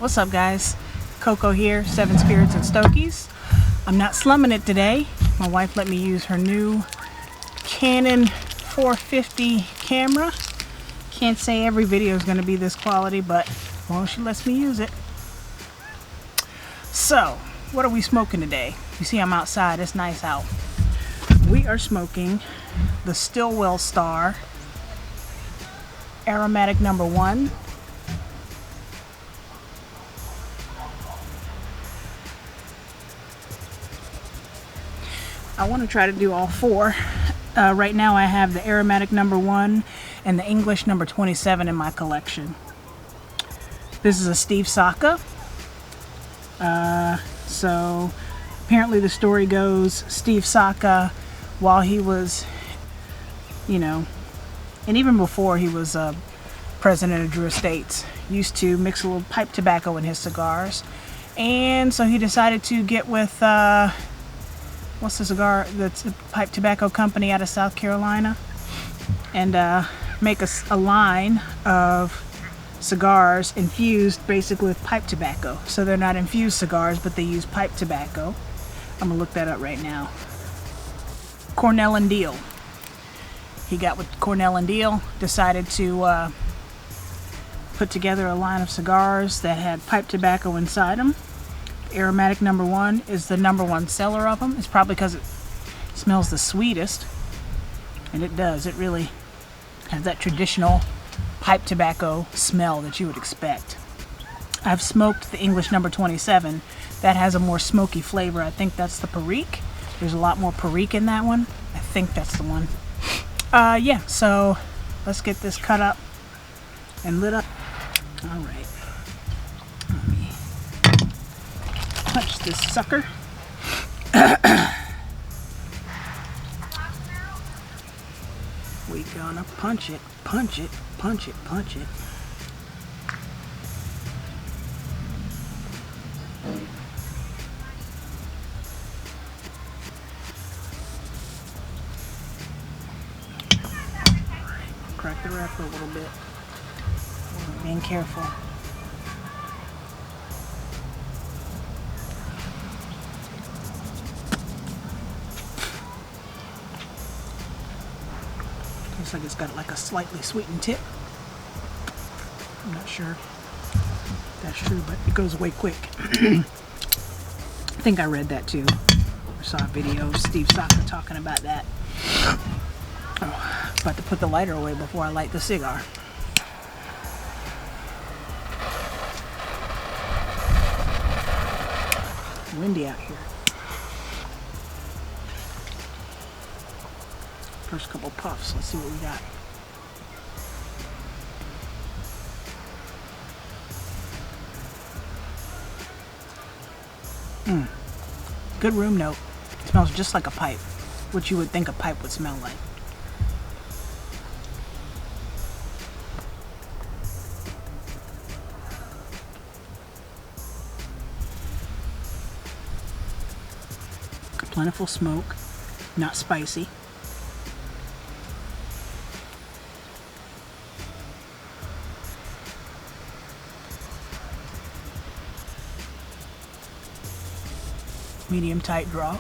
What's up, guys? Coco here, Seven Spirits and Stokies. I'm not slumming it today. My wife let me use her new Canon 450 camera. Can't say every video is going to be this quality, but well, she lets me use it. So, what are we smoking today? You see I'm outside, it's nice out. We are smoking the Stillwell Star Aromatic number 1. I want to try to do all 4. Right now I have the Aromatic number 1 and the English number 27 in my collection. This is a Steve Saka. So apparently the story goes Steve Saka, while he was, and even before he was president of Drew Estates, used to mix a little pipe tobacco in his cigars. And so he decided to get with what's the cigar that's a pipe tobacco company out of South Carolina, and make a line of cigars infused basically with pipe tobacco. So they're not infused cigars, but they use pipe tobacco. I'm gonna look that up right now. Cornell and Deal. He got with Cornell and Deal, decided to put together a line of cigars that had pipe tobacco inside them. Aromatic number 1 is the number 1 seller of them. It's probably because it smells the sweetest, and it does. It really has that traditional pipe tobacco smell that you would expect. I've smoked the English number 27. That has a more smoky flavor. I think that's the Perique. There's a lot more Perique in that one. I think that's the one. Yeah, so let's get this cut up and lit up. All right. Punch this sucker. We gonna punch it, punch it, punch it, punch it. Crack the wrapper a little bit. Being careful. Looks like it's got like a slightly sweetened tip. I'm not sure if that's true, but it goes away quick. I think I read that too. I saw a video of Steve Saka talking about that. Oh, about to put the lighter away before I light the cigar. Windy out here. First couple puffs. Let's see what we got. Good room note. It smells just like a pipe, which you would think a pipe would smell like. Plentiful smoke, not spicy. Medium tight draw.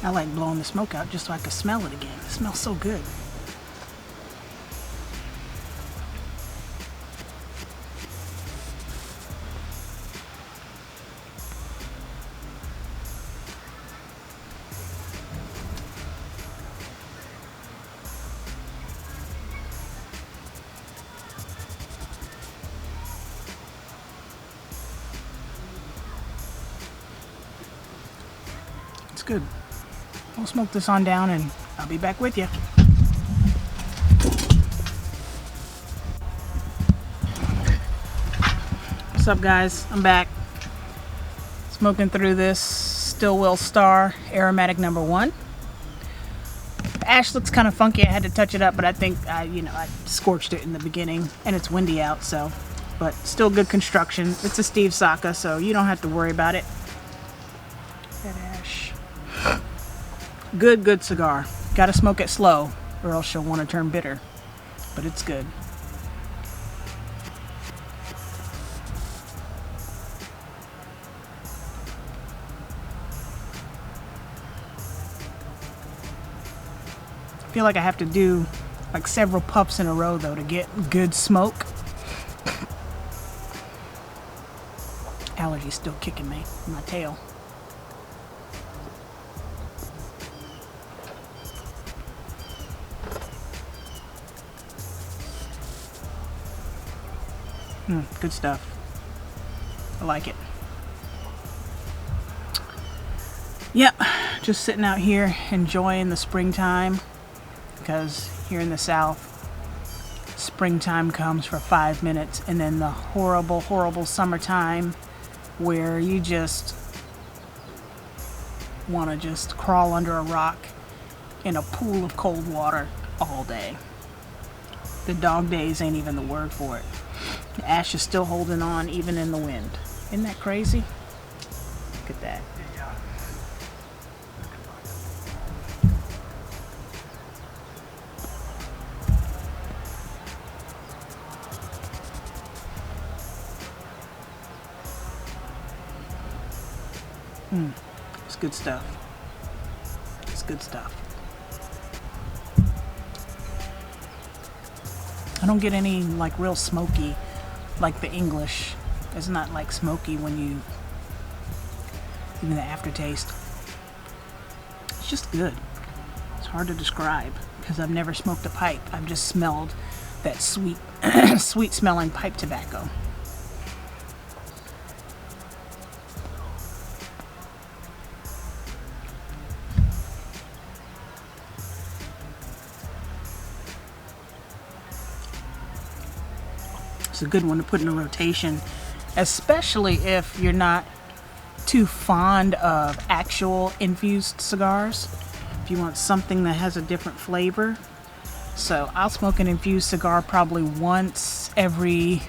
I like blowing the smoke out just so I can smell it again. It smells so good. It's good. We'll smoke this on down and I'll be back with you. What's up, guys? I'm back. Smoking through this Stillwell Star Aromatic number 1. ash looks kind of funky. I had to touch it up, but I think I scorched it in the beginning, and it's windy out, so. But still good construction. It's a Steve Saka, so you don't have to worry about it. That ash. Good cigar. Gotta smoke it slow, or else you'll want to turn bitter. But it's good. I feel like I have to do like several puffs in a row though to get good smoke. Allergy's still kicking me in my tail. Good stuff. I like it. Yep, just sitting out here enjoying the springtime, because here in the South, springtime comes for 5 minutes, and then the horrible summertime where you just want to just crawl under a rock in a pool of cold water all day. The dog days ain't even the word for it. The ash is still holding on even in the wind. Isn't that crazy? Look at that. It's good stuff. It's good stuff. I don't get any like real smoky like the English. It's not like smoky when you, even the aftertaste. It's just good. It's hard to describe because I've never smoked a pipe. I've just smelled that sweet, sweet smelling pipe tobacco. A good one to put in a rotation, especially if you're not too fond of actual infused cigars. If you want something that has a different flavor. So I'll smoke an infused cigar probably once every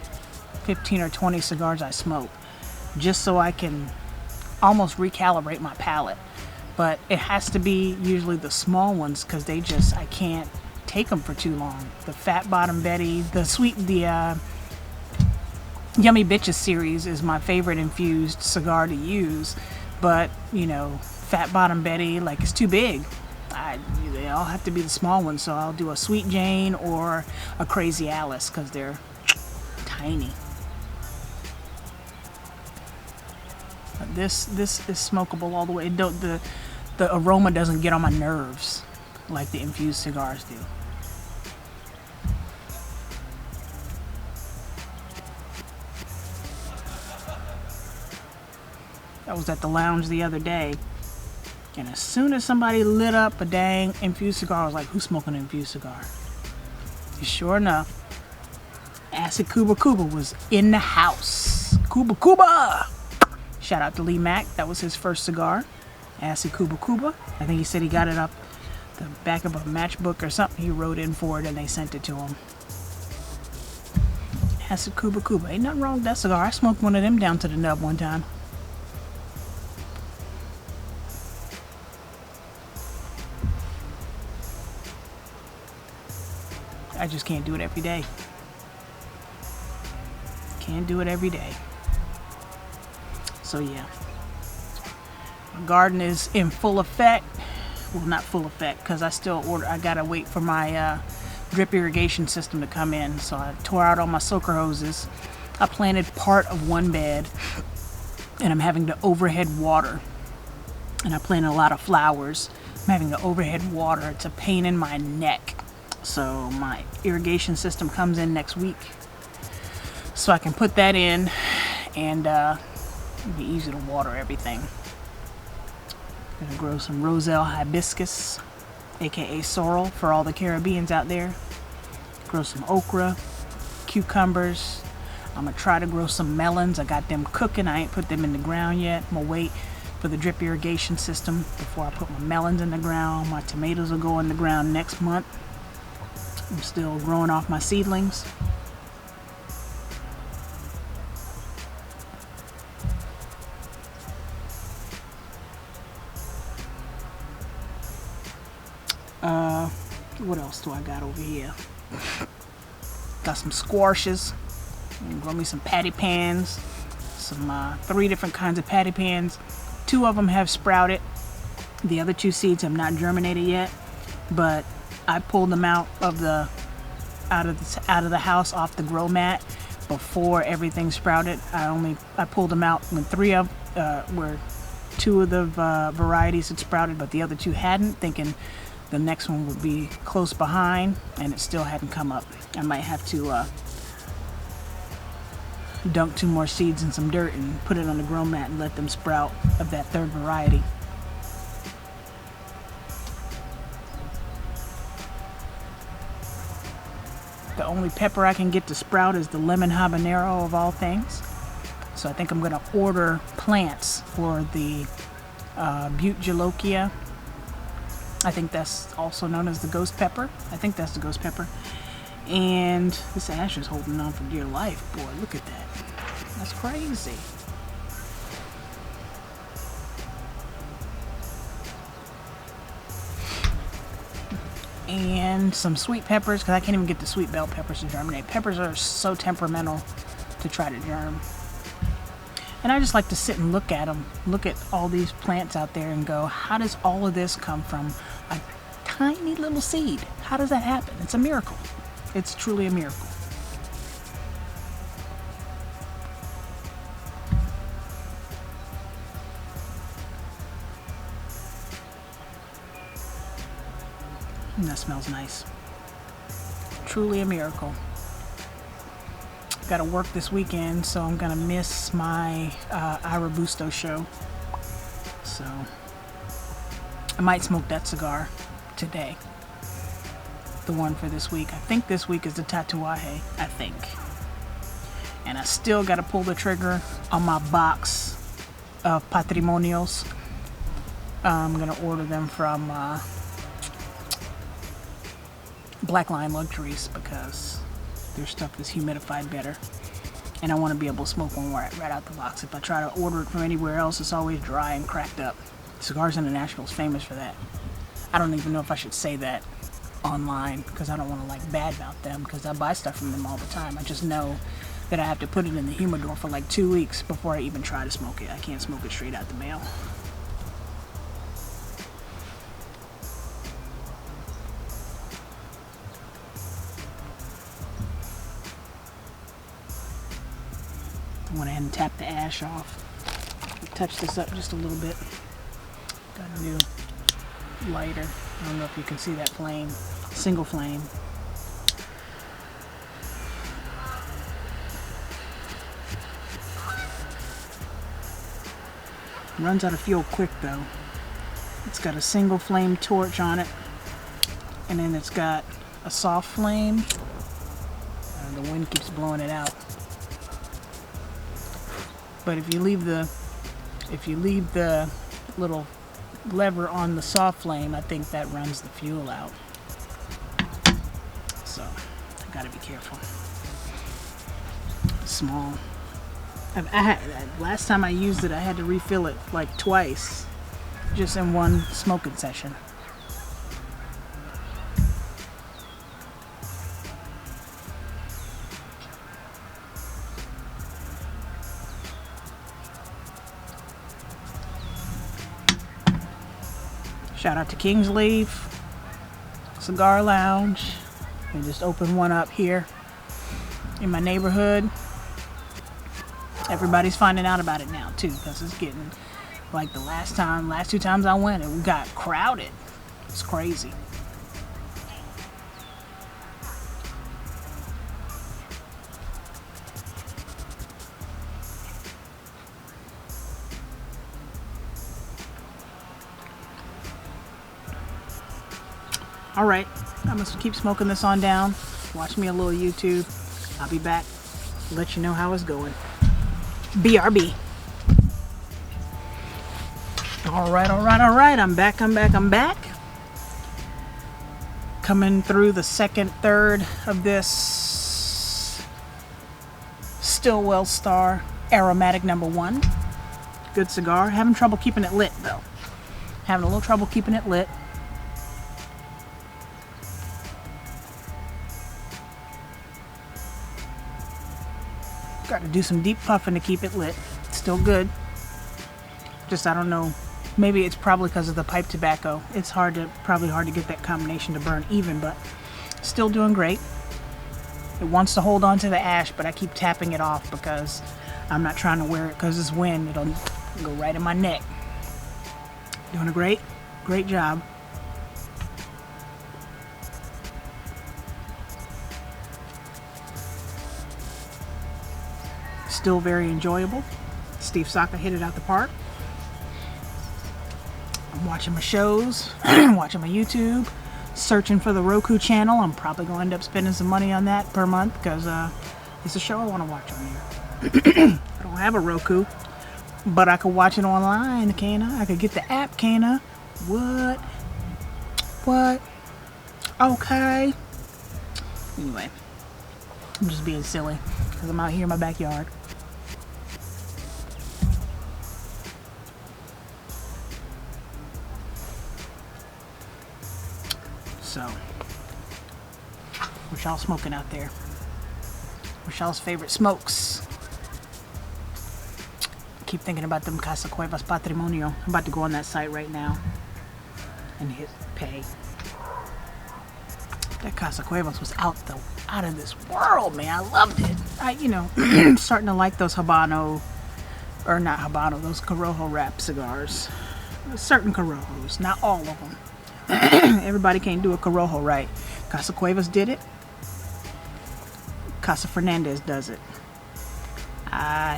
15 or 20 cigars I smoke, just so I can almost recalibrate my palate. But it has to be usually the small ones, because I can't take them for too long. The Fat Bottom Betty, Yummy Bitches series is my favorite infused cigar to use, but Fat Bottom Betty, like, it's too big. They all have to be the small ones, so I'll do a Sweet Jane or a Crazy Alice because they're tiny. But this is smokable all the way. The aroma doesn't get on my nerves like the infused cigars do. I was at the lounge the other day, and as soon as somebody lit up a dang infused cigar, I was like, who's smoking an infused cigar? And sure enough, Acid Cuba Cuba was in the house. Cuba Cuba! Shout out to Lee Mack. That was his first cigar. Acid Cuba Cuba. I think he said he got it up the back of a matchbook or something. He wrote in for it and they sent it to him. Acid Cuba Cuba. Ain't nothing wrong with that cigar. I smoked one of them down to the nub one time. I just can't do it every day. Can't do it every day. So yeah. My garden is in full effect. Well, not full effect, because I gotta wait for my drip irrigation system to come in. So I tore out all my soaker hoses. I planted part of one bed, and I'm having to overhead water. And I planted a lot of flowers. I'm having to overhead water. It's a pain in my neck. So my irrigation system comes in next week, so I can put that in, and it'll be easy to water everything. I'm gonna grow some Roselle hibiscus, aka sorrel, for all the Caribbeans out there. Grow some okra, cucumbers. I'm gonna try to grow some melons. I got them cooking. I ain't put them in the ground yet. I'm gonna wait for the drip irrigation system before I put my melons in the ground. My tomatoes will go in the ground next month. I'm still growing off my seedlings. What else do I got over here? Got some squashes. Grow me some patty pans. Some 3 different kinds of patty pans. 2 of them have sprouted. The other 2 seeds have not germinated yet, but I pulled them out of the house off the grow mat before everything sprouted. I pulled them out when 2 of the varieties had sprouted, but the other 2 hadn't, thinking the next one would be close behind, and it still hadn't come up. I might have to dunk 2 more seeds in some dirt and put it on the grow mat and let them sprout of that 3rd variety. The only pepper I can get to sprout is the lemon habanero of all things. So I think I'm going to order plants for the Butte Jalokia. I think that's also known as the ghost pepper. I think that's the ghost pepper. And this ash is holding on for dear life. Boy, look at that. That's crazy. And some sweet peppers, because I can't even get the sweet bell peppers to germinate. Peppers are so temperamental to try to germ. And I just like to sit and look at them, look at all these plants out there and go, how does all of this come from a tiny little seed? How does that happen? It's a miracle. It's truly a miracle. And that smells nice. Truly a miracle. Got to work this weekend, so I'm gonna miss my Robusto show. So I might smoke that cigar today. The one for this week. I think this week is the Tatuaje. I think. And I still got to pull the trigger on my box of Patrimonios. I'm gonna order them from Black Line Luxuries because their stuff is humidified better, and I want to be able to smoke one right out the box. If I try to order it from anywhere else, it's always dry and cracked up. Cigars International is famous for that. I don't even know if I should say that online because I don't want to like badmouth them, because I buy stuff from them all the time. I just know that I have to put it in the humidor for like 2 weeks before I even try to smoke it. I can't smoke it straight out the mail. I went ahead and tapped the ash off. Touch this up just a little bit. Got a new lighter. I don't know if you can see that flame. Single flame. Runs out of fuel quick though. It's got a single flame torch on it, and then it's got a soft flame. The wind keeps blowing it out. But if you leave the little lever on the soft flame, I think that runs the fuel out. So I gotta be careful. Small. Last time I used it, I had to refill it like twice, just in one smoking session. Shout out to Kingsleaf Cigar Lounge. We just opened one up here in my neighborhood. Everybody's finding out about it now too, because it's getting like the last 2 times I went, it got crowded. It's crazy. All right, I'm gonna keep smoking this on down. Watch me a little YouTube. I'll be back. Let you know how it's going. BRB. All right, all right, all right. I'm back. Coming through the second third of this Stillwell Star Aromatic number 1. Good cigar. Having trouble keeping it lit though. Having a little trouble keeping it lit. Got to do some deep puffing to keep it lit. Still good. Just, I don't know. Maybe it's probably because of the pipe tobacco. It's probably hard to get that combination to burn even, but still doing great. It wants to hold on to the ash, but I keep tapping it off because I'm not trying to wear it because this wind, it'll go right in my neck. Doing a great job. Still very enjoyable. Steve Saka hit it out the park. I'm watching my shows, watching my YouTube, searching for the Roku channel. I'm probably going to end up spending some money on that per month because it's a show I want to watch on here. I don't have a Roku, but I could watch it online, can't I? I could get the app, can't I? What? Okay. Anyway, I'm just being silly because I'm out here in my backyard. So, what y'all smoking out there? What's y'all's favorite smokes? I keep thinking about them Casa Cuevas Patrimonio. I'm about to go on that site right now and hit pay. That Casa Cuevas was out of this world, man. I loved it. Starting to like those Habano, or not Habano, those Corojo wrap cigars. Certain Corojos, not all of them. Everybody can't do a Corojo right. Casa Cuevas did it. Casa Fernandez does it.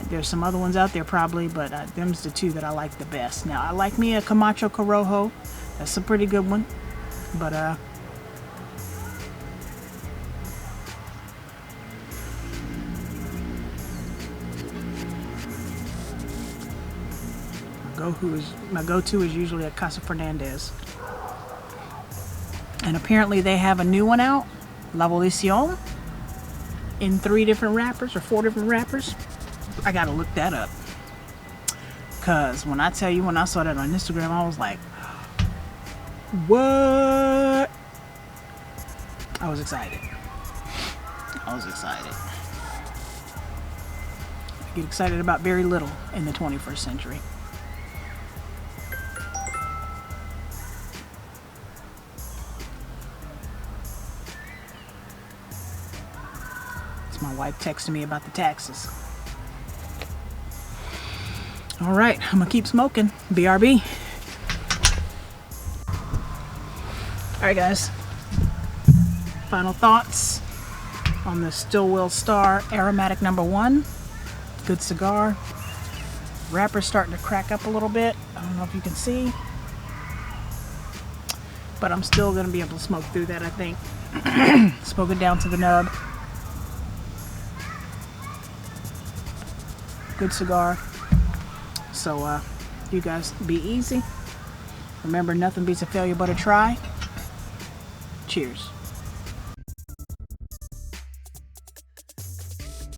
There's some other ones out there probably, but them's the two that I like the best. Now, I like me a Camacho Corojo. That's a pretty good one. But, my go-to is usually a Casa Fernandez. And apparently they have a new one out, La Volición, in 3 different wrappers or 4 different wrappers. I gotta look that up. Cause when I tell you, when I saw that on Instagram, I was like, what? I was excited. I get excited about very little in the 21st century. My wife texted me about the taxes. All right, I'm gonna keep smoking. BRB. All right, guys. Final thoughts on the Stillwell Star Aromatic number 1. Good cigar. Wrapper's starting to crack up a little bit. I don't know if you can see, but I'm still gonna be able to smoke through that, I think. Smoke it down to the nub. Good cigar. So you guys be easy. Remember, nothing beats a failure but a try. Cheers.